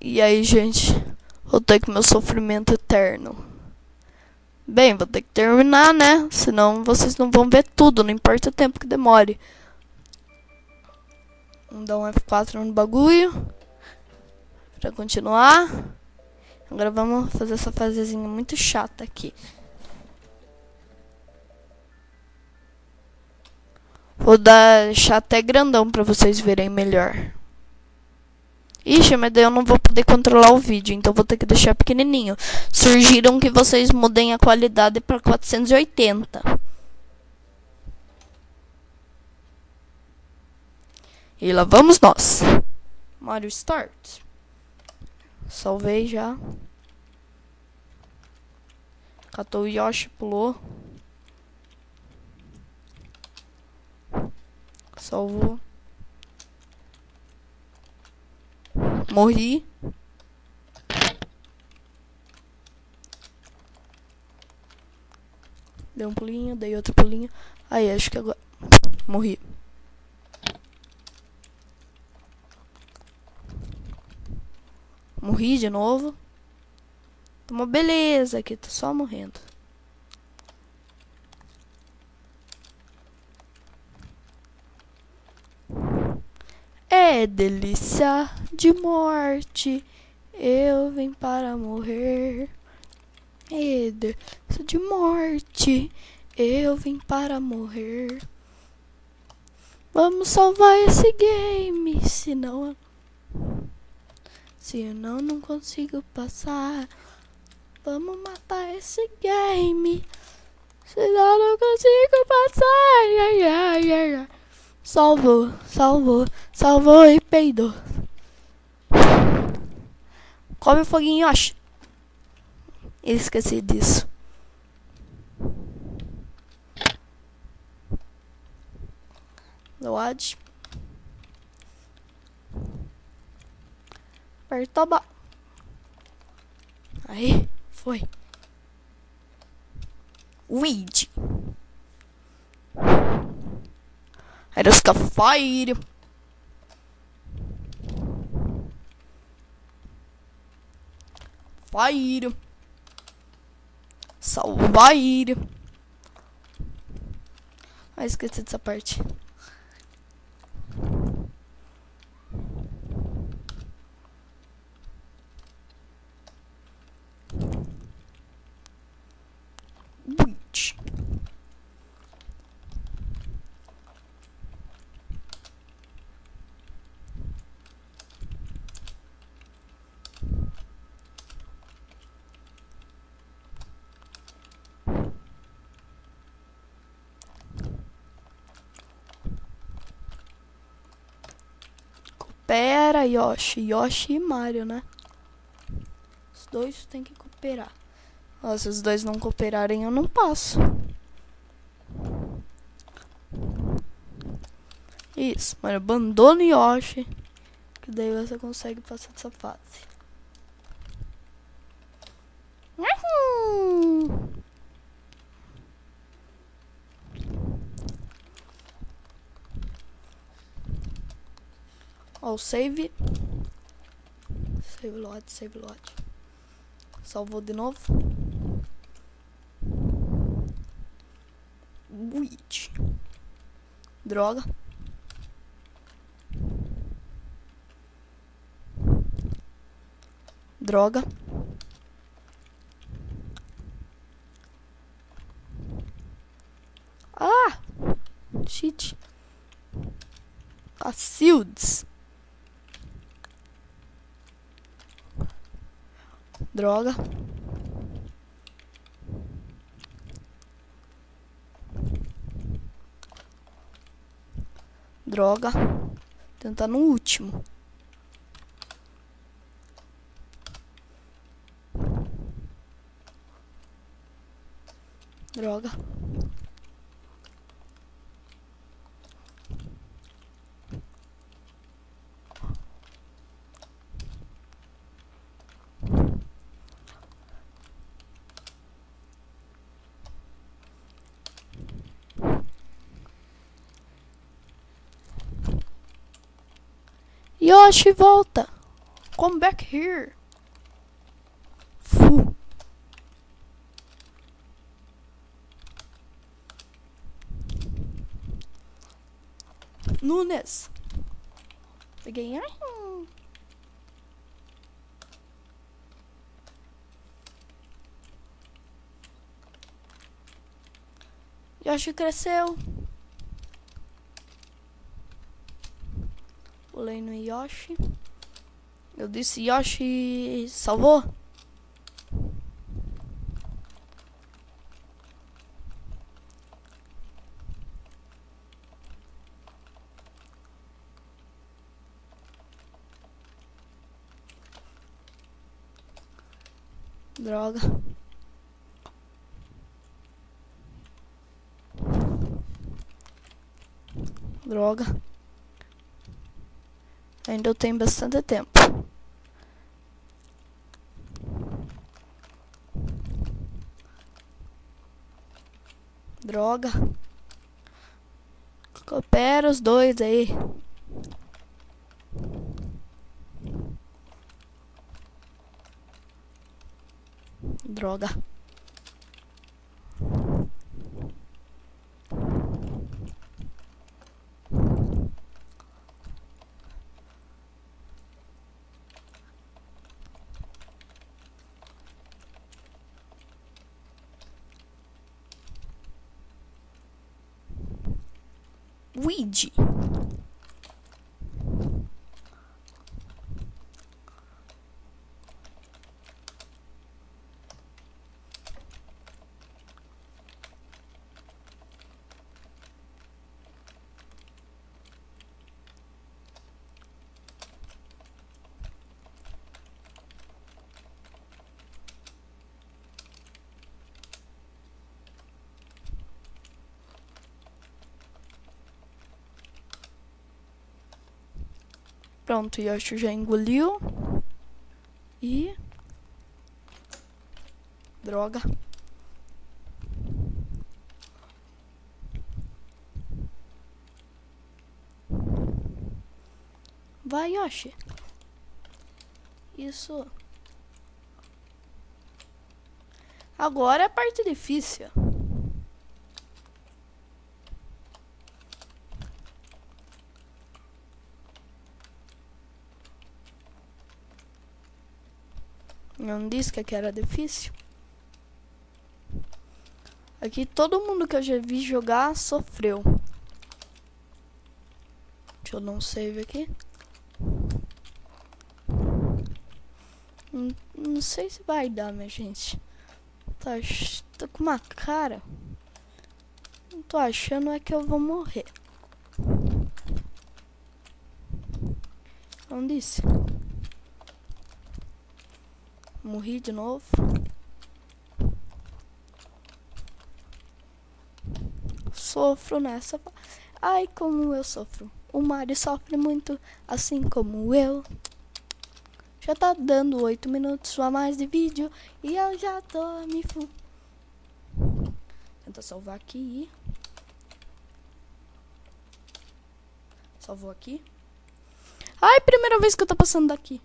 E aí, gente, vou ter que meu sofrimento eterno. Bem, vou ter que terminar, né? Senão vocês não vão ver tudo, não importa o tempo que demore. Vamos dar um F4 no bagulho pra continuar. Agora vamos fazer essa fasezinha muito chata aqui. Vou deixar até grandão pra vocês verem melhor. Ixi, mas daí eu não vou poder controlar o vídeo, então vou ter que deixar pequenininho. Surgiram que vocês mudem a qualidade pra 480. E lá vamos nós. Mario Start. Salvei já. Catou o Yoshi, pulou. Salvou. Morri. Dei um pulinho, dei outro pulinho. Aí, acho que agora... Morri. Morri de novo. Tá uma beleza aqui, tô só morrendo. É delícia de morte, eu vim para morrer. É delícia de morte, eu vim para morrer. Vamos salvar esse game, senão não consigo passar. Vamos matar esse game, senão não consigo passar. Ai, ai, ai, ai. Salvou, salvou, salvou e peidou. Come o foguinho, Yoshi. Esqueci disso. Load. Pertoba. Aí, foi. Weed. Aerosca Fire. Fire. Salvaire. Ah, esqueci dessa parte. Witch. Coopera, Yoshi. Yoshi e Mario, né? Os dois tem que cooperar. Ó, se os dois não cooperarem, eu não passo. Isso, Mario, abandona o Yoshi. Que daí você consegue passar dessa fase. Ó, o save. Save load, save load. Salvou de novo. Witch. Droga. Droga. Ah! Shit. Cacildes. Droga. Droga. Tentar no último. Droga. Yoshi, volta. Come back here. Fu. Nunes. Peguei. Yoshi cresceu. Pulei no Yoshi. Eu disse Yoshi salvou. Droga. Droga. Ainda eu tenho bastante tempo. Droga. Coopera os dois aí. Droga. Luigi. Pronto, Yoshi já engoliu. E... droga. Vai, Yoshi. Isso. Agora é a parte difícil. Não disse que aqui era difícil. Aqui todo mundo que eu já vi jogar sofreu. Deixa eu dar um save aqui. Não sei se vai dar, minha gente. Tô com uma cara. Não tô achando é que eu vou morrer. Não disse. Morri de novo. Sofro nessa. Ai, como eu sofro. O Mario sofre muito, assim como eu. Já tá dando 8 minutos a mais de vídeo e eu já tô me Tenta salvar aqui. Salvou aqui. Ai, primeira vez que eu tô passando daqui.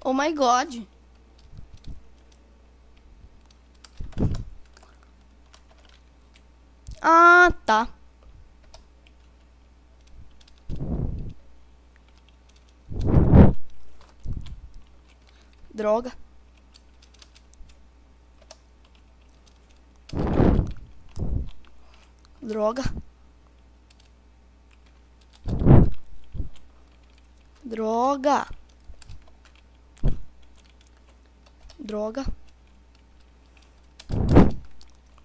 Oh my god. Ah, tá. Droga. Droga. Droga. Droga.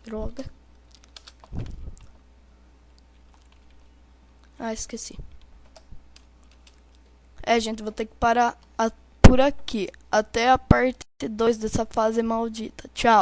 Droga. Ah, esqueci. Gente, vou ter que parar por aqui. Até a parte 2 dessa fase maldita. Tchau.